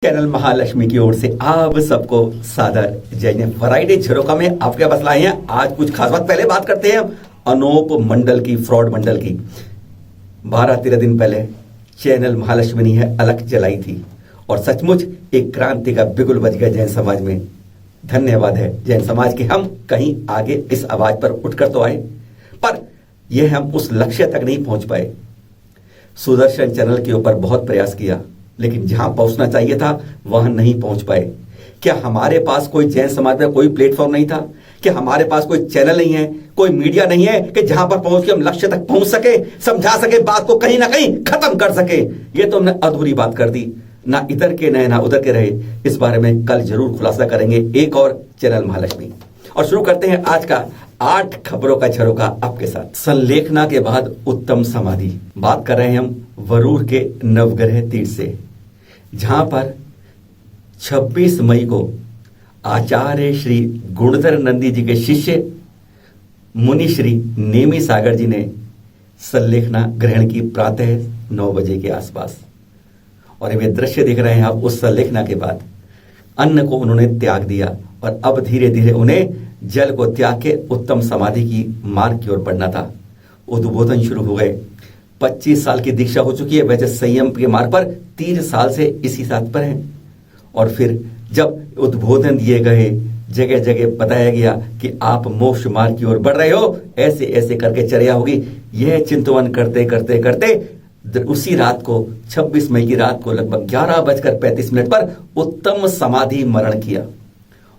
Channel Mahalakshmi की ओर से आप सबको सादर जय जय। फ्राइडे झरोखा में आपके पास लाए हैं आज कुछ खास बात। पहले बात करते हैं अनूप मंडल की, फ्रॉड मंडल की। 12-13 दिन पहले चैनल महालक्ष्मी ने है अलख जलाई थी और सचमुच एक क्रांति का बिगुल बज गया जैन समाज में। धन्यवाद है जैन समाज के, हम कहीं आगे इस आवाज पर उठकर तो आए, पर यह हम उस लक्ष्य तक नहीं पहुंच पाए। सुदर्शन चैनल के ऊपर बहुत प्रयास किया, लेकिन जहां पहुंचना चाहिए था वहां नहीं पहुंच पाए। क्या हमारे पास कोई जैन समाज में कोई प्लेटफॉर्म नहीं था? क्या हमारे पास कोई चैनल नहीं है, कोई मीडिया नहीं है कि जहां पर पहुंच के हम लक्ष्य तक पहुंच सके, समझा सके, बात को कहीं ना कहीं खत्म कर सके? ये तो हमने अधूरी बात कर दी। ना इधर के नए ना उधर के रहे। इस बारे में कल जरूर खुलासा करेंगे एक और चैनल महालक्ष्मी। और शुरू करते हैं आज का 8 खबरों का झरोखा आपके साथ। संलेखना के बाद उत्तम समाधि। बात कर रहे हैं हम वरूर के नवग्रह तीर्थ से, जहां पर 26 मई को आचार्य श्री गुणधर नंदी जी के शिष्य मुनि श्री नेमी सागर जी ने संलेखना ग्रहण की प्रातः 9 बजे के आसपास। और वे दृश्य देख रहे हैं आप। उस संलेखना के बाद अन्न को उन्होंने त्याग दिया और अब धीरे धीरे उन्हें जल को त्याग के उत्तम समाधि की मार्ग की ओर बढ़ना था। उद्बोधन शुरू हो गए। 25 साल की दीक्षा हो चुकी है। वैसे संयम के मार्ग पर 30 साल से इसी साथ पर हैं। और फिर जब उद्बोधन दिए गए, जगह जगह बताया गया कि आप मोक्ष मार्ग की ओर बढ़ रहे हो, ऐसे ऐसे करके चर्या होगी। यह चिंतन करते करते करते उसी रात को 26 मई की रात को लगभग 11:35 पर उत्तम समाधि मरण किया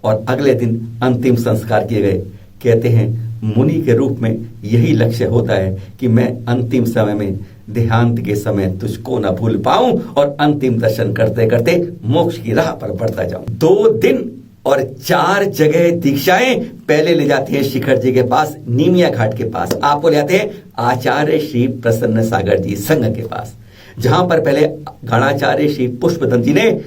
और अगले दिन अंतिम संस्कार किए गए। कहते हैं मुनि के रूप में यही लक्ष्य होता है कि मैं अंतिम समय में, देहांत के समय तुझको न भूल पाऊं और अंतिम दर्शन करते करते मोक्ष की राह पर बढ़ता जाऊं। 2 दिन और 4 जगह दीक्षाएं। पहले ले जाते हैं शिखर जी के पास, नीमिया घाट के पास। आपको ले जाते हैं आचार्य श्री प्रसन्न सागर जी संघ के पास, जहां पर पहले गणाचार्य श्री पुष्पदंत जी ने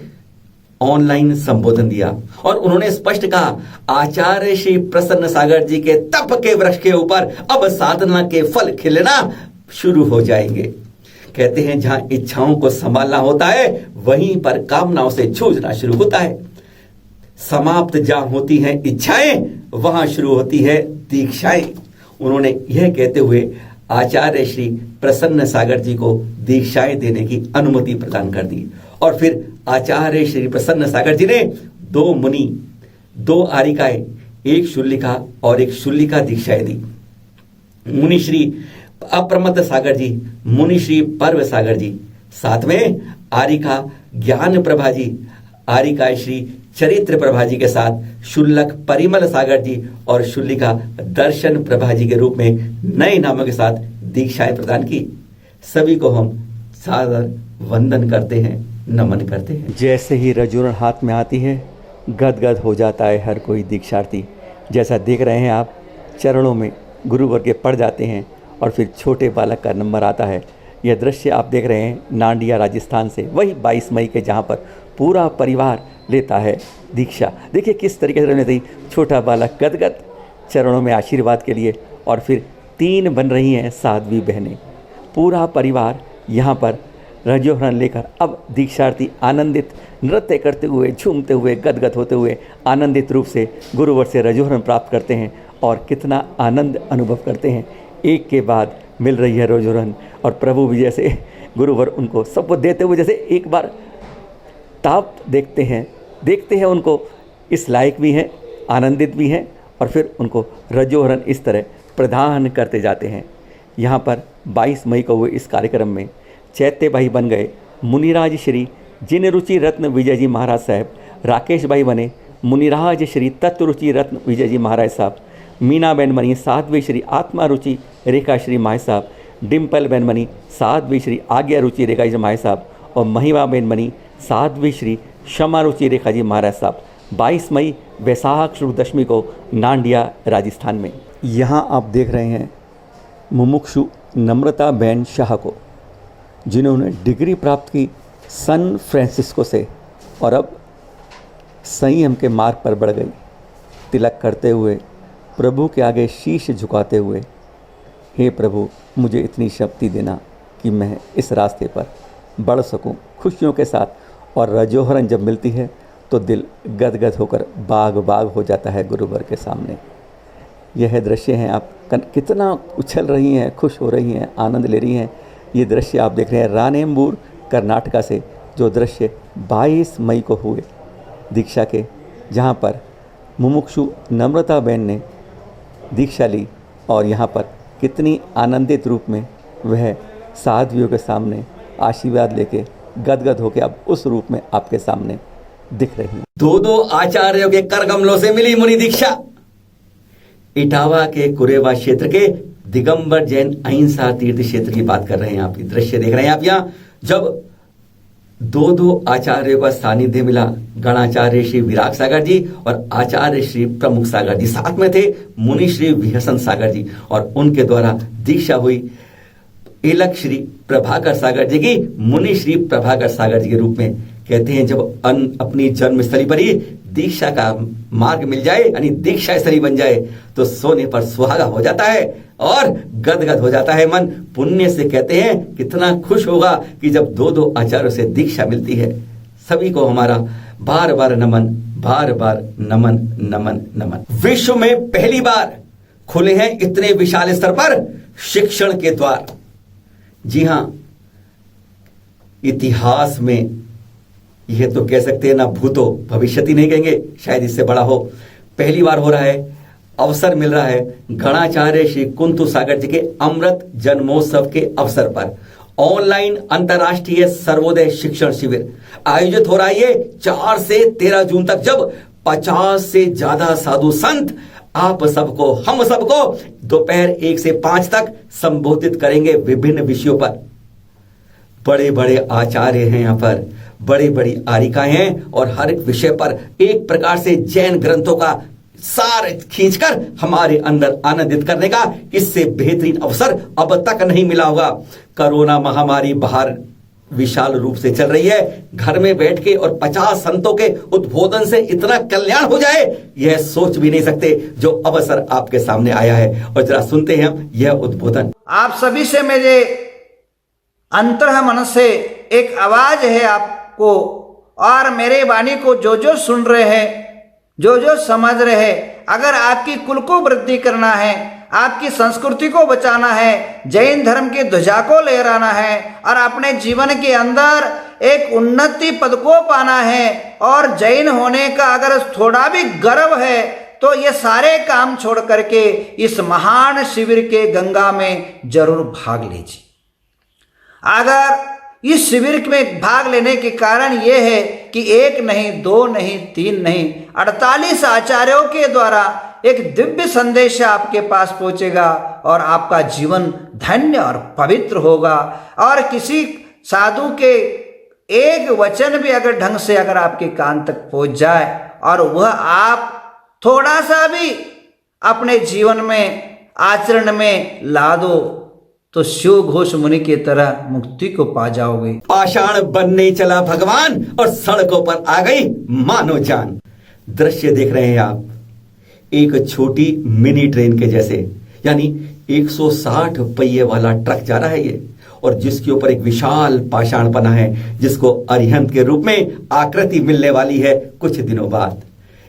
ऑनलाइन संबोधन दिया और उन्होंने स्पष्ट कहा, आचार्य श्री प्रसन्न सागर जी के तप के वृक्ष के ऊपर अब साधना के फल खिलना शुरू हो जाएंगे। कहते हैं जहां इच्छाओं को संभालना होता है वहीं पर कामनाओं से जूझना शुरू होता है। समाप्त जहां होती हैं इच्छाएं वहां शुरू होती है दीक्षाएं। उन्होंने यह कहते हुए आचार्य श्री प्रसन्न सागर जी को दीक्षाएं देने की अनुमति प्रदान कर दी। और फिर आचार्य श्री प्रसन्न सागर जी ने 2 मुनि, 2 आरिकाएं, एक शुल्लिका और एक शुल्लिका दीक्षाएं दी। मुनि श्री अप्रमद सागर जी, मुनि श्री पर्व सागर जी, साथ में आरिका ज्ञान प्रभा जी, आरिका श्री चरित्र प्रभा जी के साथ शुल्लक परिमल सागर जी और शुल्लिका दर्शन प्रभा जी के रूप में नए नामों के साथ दीक्षाएं प्रदान की। सभी को हम सादर वंदन करते हैं, नमन करते हैं। जैसे ही रजोरण हाथ में आती है, गदगद हो जाता है हर कोई दीक्षार्थी। जैसा देख रहे हैं आप, चरणों में गुरुवर के पड़ जाते हैं और फिर छोटे बालक का नंबर आता है। यह दृश्य आप देख रहे हैं नांडिया राजस्थान से, वही 22 मई के, जहाँ पर पूरा परिवार लेता है दीक्षा। देखिए किस तरीके से रहने दी। छोटा बालक गदगद चरणों में आशीर्वाद के लिए। और फिर 3 बन रही हैं साध्वी बहनें। पूरा परिवार यहाँ पर रजोहरण लेकर अब दीक्षार्थी आनंदित नृत्य करते हुए, झूमते हुए, गदगद होते हुए आनंदित रूप से गुरुवर से रजोहरण प्राप्त करते हैं और कितना आनंद अनुभव करते हैं। एक के बाद मिल रही है रजोहरण और प्रभु भी जैसे गुरुवर उनको सबको देते हुए जैसे एक बार ताप देखते हैं उनको, इस लायक भी हैं, आनंदित भी हैं और फिर उनको रजोहरण इस तरह प्रदान करते जाते हैं। यहाँ पर 22 मई को हुए इस कार्यक्रम में चैत्य भाई बन गए मुनिराज श्री जिन रुचि रत्न विजय जी महाराज साहब, राकेश भाई बने मुनिराज श्री तत्व रुचि रत्न विजय जी महाराज साहब, मीना बहन बनी साध्वी श्री आत्मा रुचि रेखा श्री माय साहब, डिम्पल बहन बनी साध्वी श्री आज्ञा रुचि रेखा जी माय साहब और महिमा बहन बनी साध्वी श्री क्षमा रुचि रेखा जी महाराज साहब। 22 मई वैशाख शुक्ल दशमी को नांडिया राजस्थान में। यहाँ आप देख रहे हैं मुमुक्षु नम्रता बहन शाह को, जिन्होंने डिग्री प्राप्त की सन फ्रांसिस्को से और अब संयम के मार्ग पर बढ़ गई। तिलक करते हुए, प्रभु के आगे शीश झुकाते हुए, हे प्रभु मुझे इतनी शक्ति देना कि मैं इस रास्ते पर बढ़ सकूं खुशियों के साथ और रजोहरन जब मिलती है तो दिल गदगद होकर बाग बाग हो जाता है गुरुवर के सामने। यह दृश्य हैं, आप कितना उछल रही हैं, खुश हो रही हैं, आनंद ले रही हैं। ये दृश्य आप देख रहे हैं रानेम्बूर कर्नाटका से, जो दृश्य 22 मई को हुए दीक्षा के, जहाँ पर मुमुक्षु नम्रता बहन ने दीक्षा ली और यहाँ पर कितनी आनंदित रूप में वह साधुओं के सामने आशीर्वाद लेके गदगद होकर अब उस रूप में आपके सामने दिख रही हैं। दो आचार्यों के करकमलों से मिली मुनि दीक्षा। इटावा के कुरेवा क्षेत्र के दिगंबर जैन अहिंसा तीर्थ क्षेत्र की बात कर रहे हैं। आप ये दृश्य देख रहे हैं आप यहाँ, जब दो आचार्यों का सानिध्य मिला। गणाचार्य श्री विराग सागर जी और आचार्य श्री प्रमुख सागर जी साथ में थे, मुनि श्री विहसन सागर जी, और उनके द्वारा दीक्षा हुई इलक श्री प्रभाकर सागर जी की मुनि श्री प्रभाकर सागर जी के रूप में। कहते हैं जब अपनी जन्मस्थली पर ही दीक्षा का मार्ग मिल जाए, यानी दीक्षा स्थली बन जाए, तो सोने पर सुहागा हो जाता है और गदगद हो जाता है मन। पुण्य से कहते हैं कितना खुश होगा कि जब दो आचार्यों से दीक्षा मिलती है। सभी को हमारा बार बार नमन, बार बार नमन नमन नमन। विश्व में पहली बार खुले हैं इतने विशाल स्तर पर शिक्षण के द्वार। जी हां, इतिहास में यह तो कह सकते हैं ना, भूतो भविष्यति नहीं कहेंगे, शायद इससे बड़ा हो। पहली बार हो रहा है, अवसर मिल रहा है गणाचार्य श्री कुंतु सागर जी के अमृत जन्मोत्सव के अवसर पर ऑनलाइन अंतर्राष्ट्रीय सर्वोदय शिक्षण शिविर आयोजित हो रहा है। ये 4 से 13 जून तक, जब 50 से ज्यादा साधु संत आप सबको, हम सबको दोपहर 1 से 5 तक संबोधित करेंगे विभिन्न विषयों पर। बड़े बड़े आचार्य हैं यहाँ पर, बड़ी बड़ी आरिकाएं हैं, और हर एक विषय पर एक प्रकार से जैन ग्रंथों का सार खींचकर हमारे अंदर आनंदित करने का इससे बेहतरीन अवसर अब तक नहीं मिला होगा। कोरोना महामारी बाहर विशाल रूप से चल रही है, घर में बैठ के और 50 संतों के उद्बोधन से इतना कल्याण हो जाए, यह सोच भी नहीं सकते, जो अवसर आपके सामने आया है। और जरा सुनते हैं हम यह उद्बोधन। आप सभी से मेरे अंतरह मन से एक आवाज है आपको, और मेरे वाणी को जो सुन रहे हैं, जो समझ रहे हैं, अगर आपकी कुल को वृद्धि करना है, आपकी संस्कृति को बचाना है, जैन धर्म की ध्वजा को लहराना है, और अपने जीवन के अंदर एक उन्नति पद को पाना है, और जैन होने का अगर थोड़ा भी गर्व है, तो ये सारे काम छोड़ करके इस महान शिविर के गंगा में जरूर भाग लीजिए। अगर इस शिविर में भाग लेने के कारण यह है कि 1 नहीं, 2 नहीं, 3 नहीं, 48 आचार्यों के द्वारा एक दिव्य संदेश आपके पास पहुंचेगा, और आपका जीवन धन्य और पवित्र होगा। और किसी साधु के एक वचन भी अगर ढंग से अगर आपके कान तक पहुंच जाए, और वह आप थोड़ा सा भी अपने जीवन में आचरण में ला दो, तो शिव घोष मुनि की तरह मुक्ति को पा जाओगे। पाषाण बनने चला भगवान और सड़कों पर आ गई मानो जान। दृश्य देख रहे हैं आप, एक छोटी मिनी ट्रेन के जैसे, यानी 160 पहिए वाला ट्रक जा रहा है ये, और जिसके ऊपर एक विशाल पाषाण बना है, जिसको अरिहंत के रूप में आकृति मिलने वाली है कुछ दिनों बाद।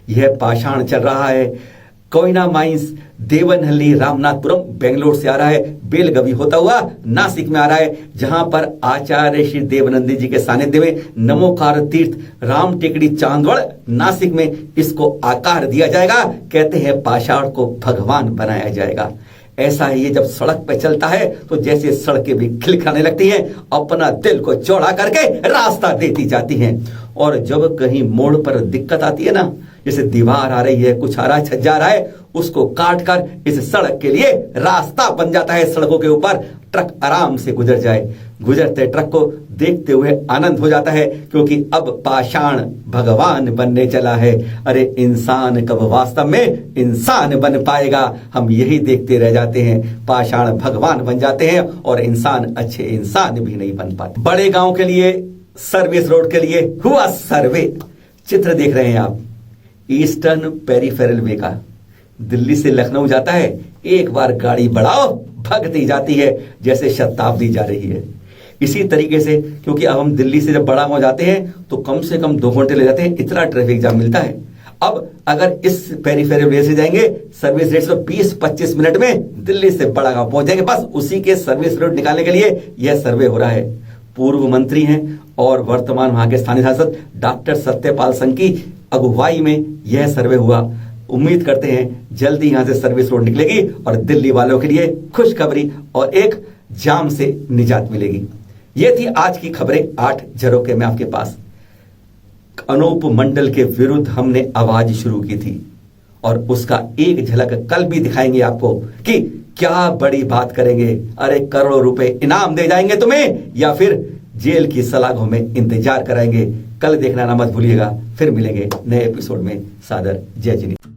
यह पाषाण चल रहा है कोयना माइंस, देवनहल्ली, रामनाथपुरम, बेंगलोर से आ रहा है, बेलगवी होता हुआ नासिक में आ रहा है, जहां पर आचार्य श्री देवनंदी जी के सानिध्य में नमोकार तीर्थ राम टेकड़ी चांदवड़ नासिक में इसको आकार दिया जाएगा। कहते हैं पाषाण को भगवान बनाया जाएगा। ऐसा ही ये जब सड़क पे चलता है तो जैसे सड़कें भी खिलखिलाने लगती हैं, अपना दिल को चौड़ा करके रास्ता देती जाती हैं। और जब कहीं मोड़ पर दिक्कत आती है ना, जैसे दीवार आ रही है, कुछ आ रहा है, छज्जा आ रहा है, उसको काट कर इस सड़क के लिए रास्ता बन जाता है। सड़कों के ऊपर ट्रक आराम से गुजर जाए। गुजरते ट्रक को देखते हुए आनंद हो जाता है, क्योंकि अब पाषाण भगवान बनने चला है। अरे इंसान कब वास्तव में इंसान बन पाएगा, हम यही देखते रह जाते हैं। पाषाण भगवान बन जाते हैं और इंसान अच्छे इंसान भी नहीं बन पाते। बड़े गांव के लिए, सर्विस रोड के लिए हुआ सर्वे। चित्र देख रहे हैं आप, ईस्टर्न पेरिफेरल वे का, दिल्ली से लखनऊ जाता है, एक बार गाड़ी बढ़ाओ भगती जाती है जैसे शताब्दी जा रही है। इसी तरीके से, क्योंकि अब हम दिल्ली से जब बड़ा गांव जाते हैं तो कम से कम 2 घंटे ले जाते हैं, इतना ट्रैफिक जाम मिलता है। अब अगर इस पेरीफेरल वे से जाएंगे सर्विस रेट से 20-25 मिनट में दिल्ली से बड़ा गांव पहुंच जाएंगे। बस उसी के सर्विस रेट निकालने के लिए यह सर्वे हो रहा है। पूर्व मंत्री हैं और वर्तमान वहां के स्थानीय सांसद डॉक्टर सत्यपाल संघ की अगुवाई में यह सर्वे हुआ। उम्मीद करते हैं जल्दी यहां से सर्विस रोड निकलेगी और दिल्ली वालों के लिए खुशखबरी और एक जाम से निजात मिलेगी। ये थी आज की खबरें 8 झरोखे में आपके पास। अनूप मंडल के विरुद्ध हमने आवाज शुरू की थी और उसका एक झलक कल भी दिखाएंगे आपको कि क्या बड़ी बात करेंगे। अरे करोड़ों रुपए इनाम दे जाएंगे तुम्हें या फिर जेल की सलाखों में इंतजार कराएंगे। कल देखना ना मत भूलिएगा। फिर मिलेंगे नए एपिसोड में। सादर जय जिनी।